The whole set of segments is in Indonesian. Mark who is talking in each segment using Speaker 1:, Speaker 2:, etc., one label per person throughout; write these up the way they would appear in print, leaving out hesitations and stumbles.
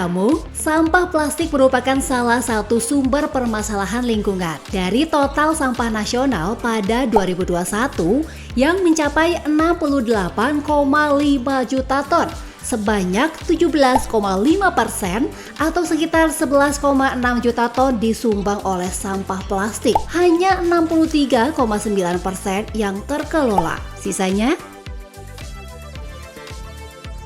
Speaker 1: kamu, sampah plastik merupakan salah satu sumber permasalahan lingkungan. Dari total sampah nasional pada 2021 yang mencapai 68,5 juta ton, sebanyak 17,5% atau sekitar 11,6 juta ton disumbang oleh sampah plastik. Hanya 63,9% yang terkelola. Sisanya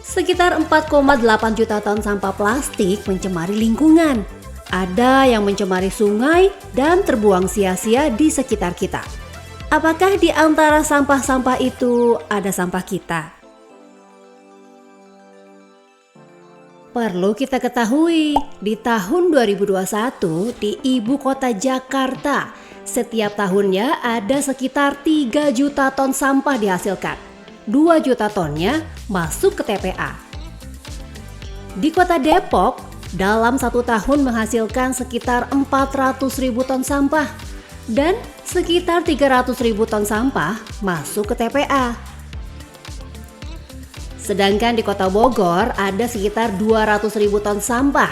Speaker 1: sekitar 4,8 juta ton sampah plastik mencemari lingkungan. Ada yang mencemari sungai dan terbuang sia-sia di sekitar kita. Apakah di antara sampah-sampah itu ada sampah kita? Perlu kita ketahui, di tahun 2021 di ibu kota Jakarta, setiap tahunnya ada sekitar 3 juta ton sampah dihasilkan. 2 juta tonnya masuk ke TPA. Di kota Depok, dalam 1 tahun menghasilkan sekitar 400.000 ton sampah dan sekitar 300.000 ton sampah masuk ke TPA. Sedangkan di kota Bogor ada sekitar 200.000 ton sampah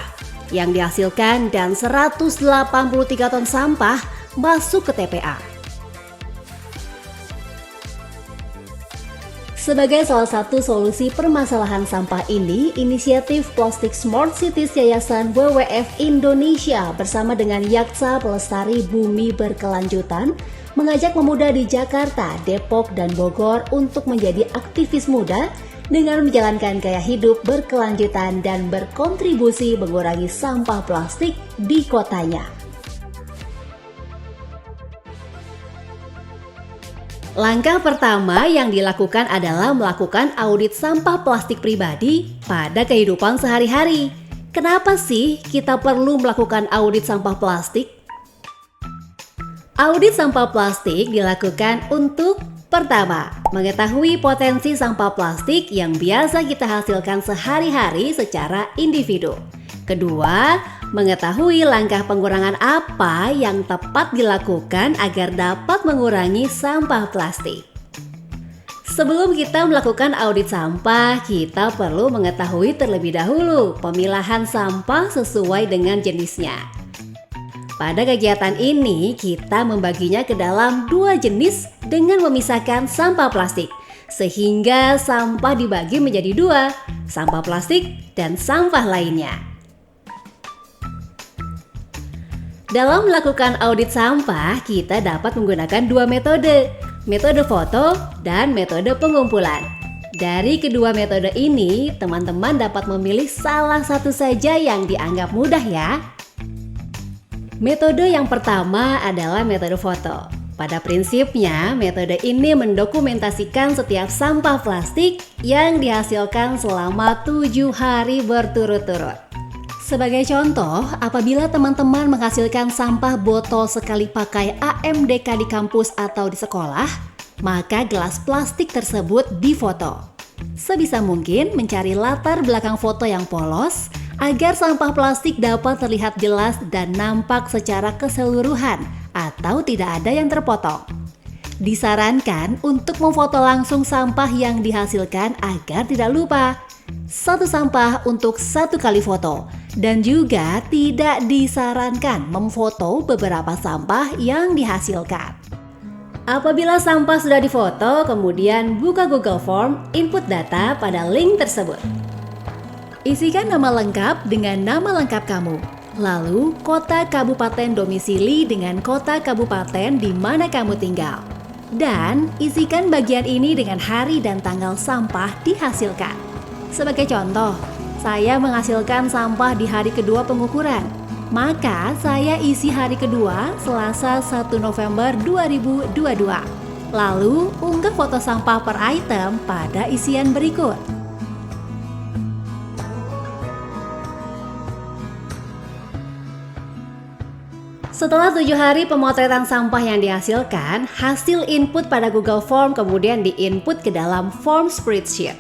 Speaker 1: yang dihasilkan dan 183 ton sampah masuk ke TPA. Sebagai salah satu solusi permasalahan sampah ini, inisiatif Plastic Smart Cities Yayasan WWF Indonesia bersama dengan Yaksa Pelestari Bumi Berkelanjutan mengajak pemuda di Jakarta, Depok, dan Bogor untuk menjadi aktivis muda dengan menjalankan gaya hidup berkelanjutan dan berkontribusi mengurangi sampah plastik di kotanya. Langkah pertama yang dilakukan adalah melakukan audit sampah plastik pribadi pada kehidupan sehari-hari. Kenapa sih kita perlu melakukan audit sampah plastik? Audit sampah plastik dilakukan untuk pertama, mengetahui potensi sampah plastik yang biasa kita hasilkan sehari-hari secara individu. Kedua, mengetahui langkah pengurangan apa yang tepat dilakukan agar dapat mengurangi sampah plastik. Sebelum kita melakukan audit sampah, kita perlu mengetahui terlebih dahulu pemilahan sampah sesuai dengan jenisnya. Pada kegiatan ini, kita membaginya ke dalam 2 jenis dengan memisahkan sampah plastik, sehingga sampah dibagi menjadi 2, sampah plastik dan sampah lainnya. Dalam melakukan audit sampah, kita dapat menggunakan 2 metode, metode foto dan metode pengumpulan. Dari kedua metode ini, teman-teman dapat memilih salah satu saja yang dianggap mudah ya. Metode yang pertama adalah metode foto. Pada prinsipnya, metode ini mendokumentasikan setiap sampah plastik yang dihasilkan selama 7 hari berturut-turut. Sebagai contoh, apabila teman-teman menghasilkan sampah botol sekali pakai AMDK di kampus atau di sekolah, maka gelas plastik tersebut difoto. Sebisa mungkin mencari latar belakang foto yang polos agar sampah plastik dapat terlihat jelas dan nampak secara keseluruhan atau tidak ada yang terpotong. Disarankan untuk memfoto langsung sampah yang dihasilkan agar tidak lupa. 1 sampah untuk 1 kali foto, dan juga tidak disarankan memfoto beberapa sampah yang dihasilkan. Apabila sampah sudah difoto, kemudian buka Google Form, input data pada link tersebut. Isikan nama lengkap dengan nama lengkap kamu, lalu kota kabupaten domisili dengan kota kabupaten di mana kamu tinggal, dan isikan bagian ini dengan hari dan tanggal sampah dihasilkan. Sebagai contoh, saya menghasilkan sampah di hari kedua pengukuran. Maka saya isi hari kedua Selasa 1 November 2022. Lalu unggah foto sampah per item pada isian berikut. Setelah 7 hari pemotretan sampah yang dihasilkan, hasil input pada Google Form kemudian diinput ke dalam form spreadsheet.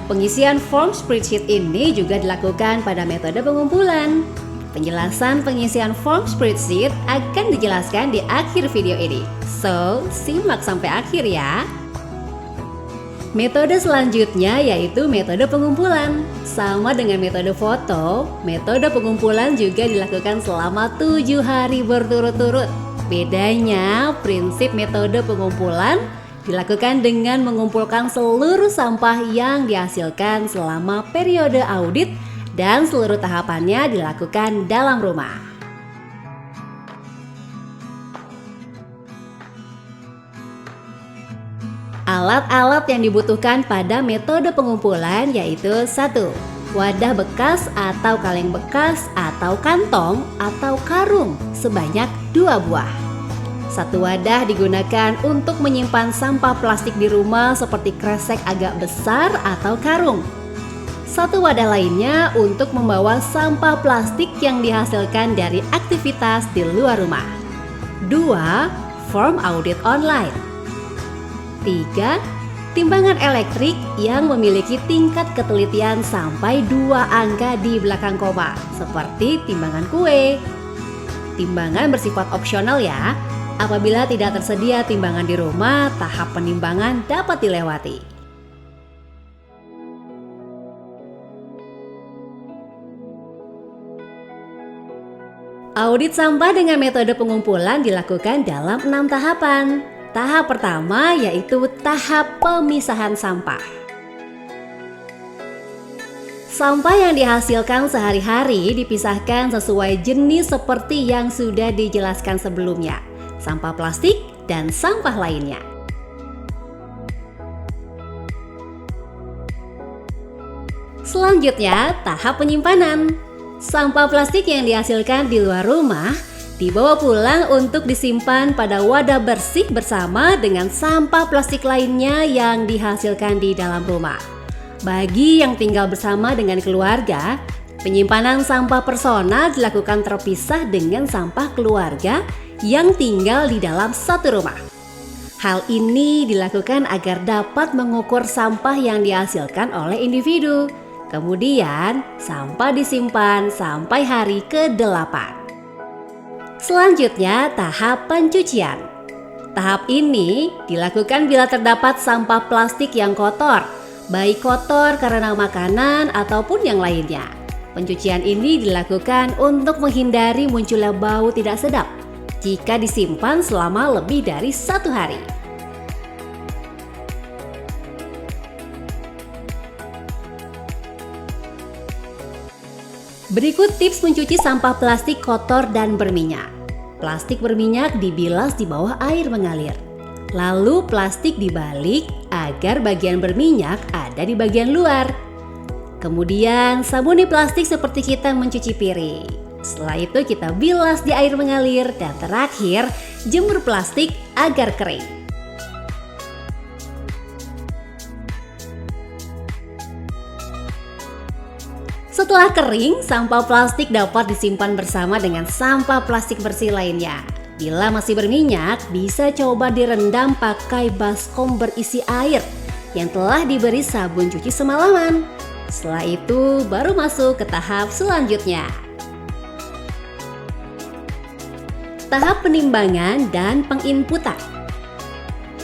Speaker 1: Pengisian form spreadsheet ini juga dilakukan pada metode pengumpulan. Penjelasan pengisian form spreadsheet akan dijelaskan di akhir video ini. So, simak sampai akhir ya. Metode selanjutnya yaitu metode pengumpulan. Sama dengan metode foto, metode pengumpulan juga dilakukan selama 7 hari berturut-turut. Bedanya, prinsip metode pengumpulan dilakukan dengan mengumpulkan seluruh sampah yang dihasilkan selama periode audit dan seluruh tahapannya dilakukan dalam rumah. Alat-alat yang dibutuhkan pada metode pengumpulan yaitu 1. Wadah bekas atau kaleng bekas atau kantong atau karung sebanyak 2 buah. 1 wadah digunakan untuk menyimpan sampah plastik di rumah seperti kresek agak besar atau karung. 1 wadah lainnya untuk membawa sampah plastik yang dihasilkan dari aktivitas di luar rumah. 2. Form audit online. 3. Timbangan elektrik yang memiliki tingkat ketelitian sampai 2 angka di belakang koma, seperti timbangan kue. Timbangan bersifat opsional ya. Apabila tidak tersedia timbangan di rumah, tahap penimbangan dapat dilewati. Audit sampah dengan metode pengumpulan dilakukan dalam 6 tahapan. Tahap pertama yaitu tahap pemisahan sampah. Sampah yang dihasilkan sehari-hari dipisahkan sesuai jenis seperti yang sudah dijelaskan sebelumnya. Sampah plastik dan sampah lainnya. Selanjutnya, tahap penyimpanan. Sampah plastik yang dihasilkan di luar rumah dibawa pulang untuk disimpan pada wadah bersih bersama dengan sampah plastik lainnya yang dihasilkan di dalam rumah. Bagi yang tinggal bersama dengan keluarga, penyimpanan sampah personal dilakukan terpisah dengan sampah keluarga yang tinggal di dalam satu rumah. Hal ini dilakukan agar dapat mengukur sampah yang dihasilkan oleh individu. Kemudian, sampah disimpan sampai hari ke-8. Selanjutnya, tahap pencucian. Tahap ini dilakukan bila terdapat sampah plastik yang kotor, baik kotor karena makanan ataupun yang lainnya. Pencucian ini dilakukan untuk menghindari munculnya bau tidak sedap jika disimpan selama lebih dari 1 hari. Berikut tips mencuci sampah plastik kotor dan berminyak. Plastik berminyak dibilas di bawah air mengalir. Lalu plastik dibalik agar bagian berminyak ada di bagian luar. Kemudian sabuni plastik seperti kita mencuci piring. Setelah itu kita bilas di air mengalir dan terakhir jemur plastik agar kering. Setelah kering, sampah plastik dapat disimpan bersama dengan sampah plastik bersih lainnya. Bila masih berminyak, bisa coba direndam pakai baskom berisi air yang telah diberi sabun cuci semalaman. Setelah itu, baru masuk ke tahap selanjutnya. Tahap penimbangan dan penginputan.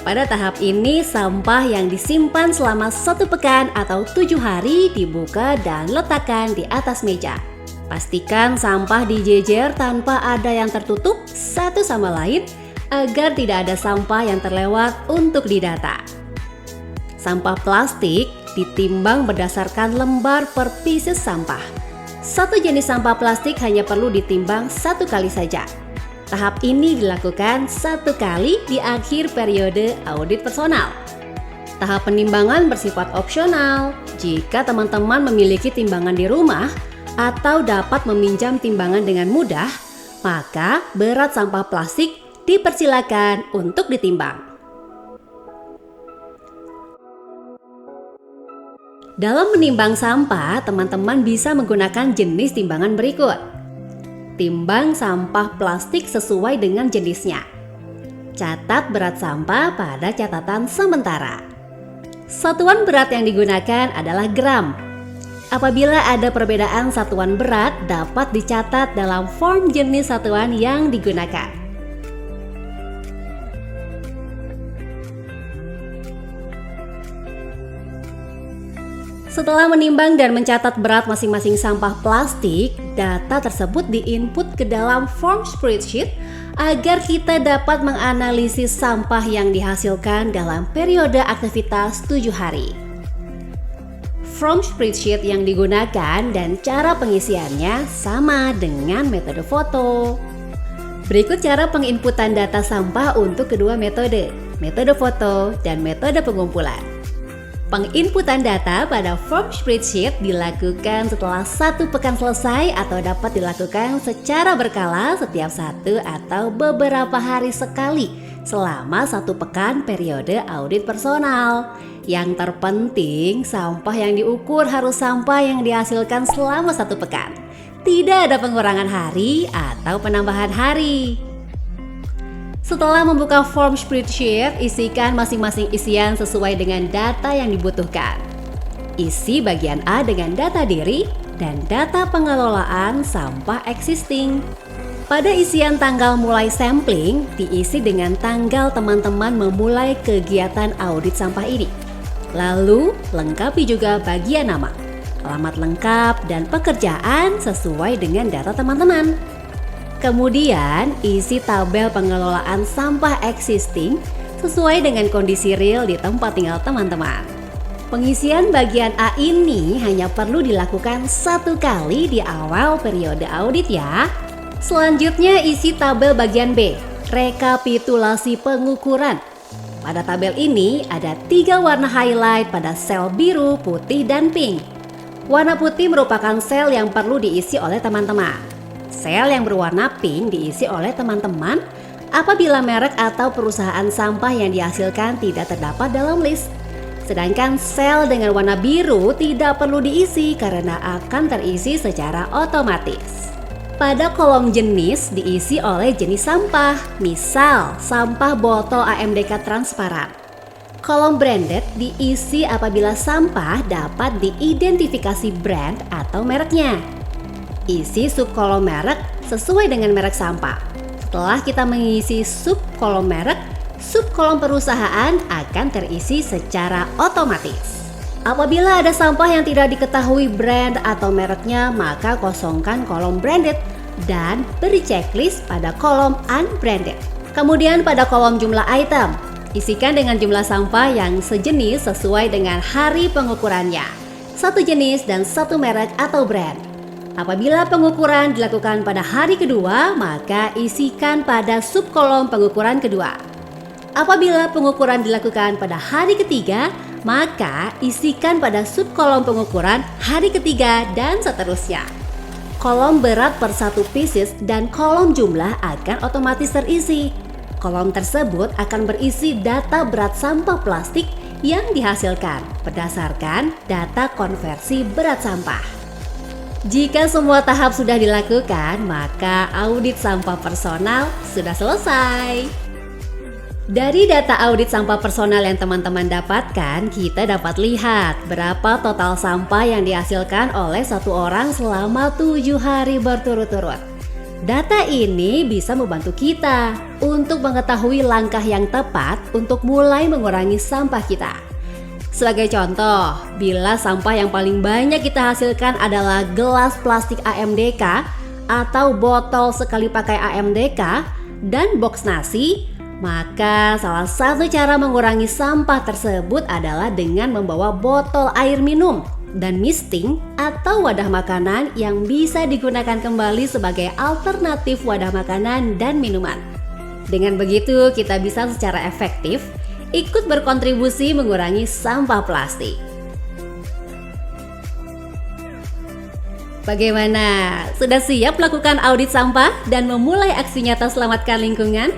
Speaker 1: Pada tahap ini, sampah yang disimpan selama 1 pekan atau 7 hari dibuka dan letakkan di atas meja. Pastikan sampah dijejer tanpa ada yang tertutup satu sama lain agar tidak ada sampah yang terlewat untuk didata. Sampah plastik ditimbang berdasarkan lembar per pieces sampah. Satu jenis sampah plastik hanya perlu ditimbang 1 kali saja. Tahap ini dilakukan 1 kali di akhir periode audit personal. Tahap penimbangan bersifat opsional. Jika teman-teman memiliki timbangan di rumah atau dapat meminjam timbangan dengan mudah, maka berat sampah plastik dipersilakan untuk ditimbang. Dalam menimbang sampah, teman-teman bisa menggunakan jenis timbangan berikut. Timbang sampah plastik sesuai dengan jenisnya. Catat berat sampah pada catatan sementara. Satuan berat yang digunakan adalah gram. Apabila ada perbedaan satuan berat, dapat dicatat dalam form jenis satuan yang digunakan. Setelah menimbang dan mencatat berat masing-masing sampah plastik, data tersebut diinput ke dalam form spreadsheet agar kita dapat menganalisis sampah yang dihasilkan dalam periode aktivitas 7 hari. Form spreadsheet yang digunakan dan cara pengisiannya sama dengan metode foto. Berikut cara penginputan data sampah untuk kedua metode foto dan metode pengumpulan. Penginputan data pada form spreadsheet dilakukan setelah 1 pekan selesai atau dapat dilakukan secara berkala setiap 1 atau beberapa hari sekali selama 1 pekan periode audit personal. Yang terpenting, sampah yang diukur harus sampah yang dihasilkan selama 1 pekan. Tidak ada pengurangan hari atau penambahan hari. Setelah membuka form spreadsheet, isikan masing-masing isian sesuai dengan data yang dibutuhkan. Isi bagian A dengan data diri dan data pengelolaan sampah existing. Pada isian tanggal mulai sampling, diisi dengan tanggal teman-teman memulai kegiatan audit sampah ini. Lalu, lengkapi juga bagian nama, alamat lengkap, dan pekerjaan sesuai dengan data teman-teman. Kemudian, isi tabel pengelolaan sampah existing sesuai dengan kondisi real di tempat tinggal teman-teman. Pengisian bagian A ini hanya perlu dilakukan 1 kali di awal periode audit ya. Selanjutnya, isi tabel bagian B, rekapitulasi pengukuran. Pada tabel ini ada 3 warna highlight pada sel biru, putih, dan pink. Warna putih merupakan sel yang perlu diisi oleh teman-teman. Sel yang berwarna pink diisi oleh teman-teman apabila merek atau perusahaan sampah yang dihasilkan tidak terdapat dalam list. Sedangkan sel dengan warna biru tidak perlu diisi karena akan terisi secara otomatis. Pada kolom jenis diisi oleh jenis sampah, misal sampah botol AMDK transparan. Kolom branded diisi apabila sampah dapat diidentifikasi brand atau mereknya. Isi subkolom merek sesuai dengan merek sampah. Setelah kita mengisi subkolom merek, subkolom perusahaan akan terisi secara otomatis. Apabila ada sampah yang tidak diketahui brand atau mereknya, maka kosongkan kolom branded dan beri checklist pada kolom unbranded. Kemudian pada kolom jumlah item, isikan dengan jumlah sampah yang sejenis sesuai dengan hari pengukurannya, 1 jenis dan 1 merek atau brand. Apabila pengukuran dilakukan pada hari kedua, maka isikan pada subkolom pengukuran kedua. Apabila pengukuran dilakukan pada hari ketiga, maka isikan pada subkolom pengukuran hari ketiga dan seterusnya. Kolom berat per 1 pieces dan kolom jumlah akan otomatis terisi. Kolom tersebut akan berisi data berat sampah plastik yang dihasilkan berdasarkan data konversi berat sampah. Jika semua tahap sudah dilakukan, maka audit sampah personal sudah selesai. Dari data audit sampah personal yang teman-teman dapatkan, kita dapat lihat berapa total sampah yang dihasilkan oleh 1 orang selama 7 hari berturut-turut. Data ini bisa membantu kita untuk mengetahui langkah yang tepat untuk mulai mengurangi sampah kita. Sebagai contoh, bila sampah yang paling banyak kita hasilkan adalah gelas plastik AMDK atau botol sekali pakai AMDK dan box nasi, maka salah satu cara mengurangi sampah tersebut adalah dengan membawa botol air minum dan misting atau wadah makanan yang bisa digunakan kembali sebagai alternatif wadah makanan dan minuman. Dengan begitu, kita bisa secara efektif ikut berkontribusi mengurangi sampah plastik. Bagaimana? Sudah siap melakukan audit sampah dan memulai aksi nyata selamatkan lingkungan?